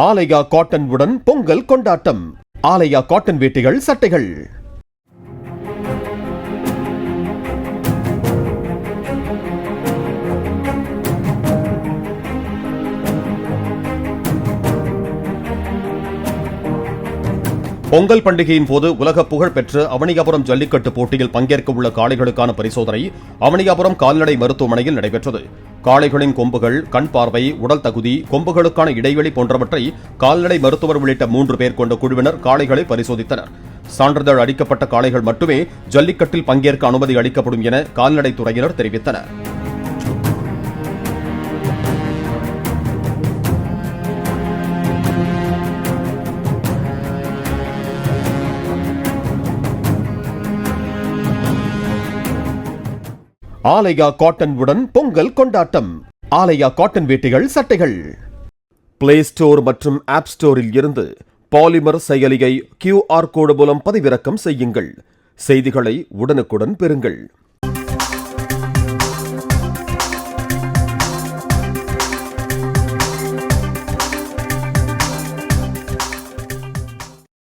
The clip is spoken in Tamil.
ஆலயா காட்டன் உடன் பொங்கல் கொண்டாட்டம். ஆலயா காட்டன் வேட்டிகள், சட்டைகள். பொங்கல் பண்டிகையின் போது உலக புகழ் பெற்ற அவனியாபுரம் ஜல்லிக்கட்டு போட்டியில் பங்கேற்க உள்ள காளைகளுக்கான பரிசோதனை அவனியாபுரம் கால்நடை மருத்துவமனையில் நடைபெற்றது. காளைகளின் கொம்புகள், கண் பார்வை, உடல் தகுதி, கொம்புகளுக்கான இடைவெளி போன்றவற்றை கால்நடை மருத்துவர் உள்ளிட்ட 3 பேர் கொண்ட குழுவினர் காளைகளை பரிசோதித்தனர். சான்றிதழ் அளிக்கப்பட்ட காளைகள் மட்டுமே ஜல்லிக்கட்டில் பங்கேற்க அனுமதி அளிக்கப்படும் என கால்நடைத்துறையினர் தெரிவித்தனர். ஆலயா காட்டன் உடன் பொங்கல் கொண்டாட்டம். ஆலயா காட்டன் வேட்டிகள், சட்டைகள். பிளே ஸ்டோர் மற்றும் ஆப் ஸ்டோரில் இருந்து பாலிமர் செயலியை QR கோடு மூலம் பதிவிறக்கம் செய்யுங்கள். செய்திகளை உடனுக்குடன் பெறுங்கள்.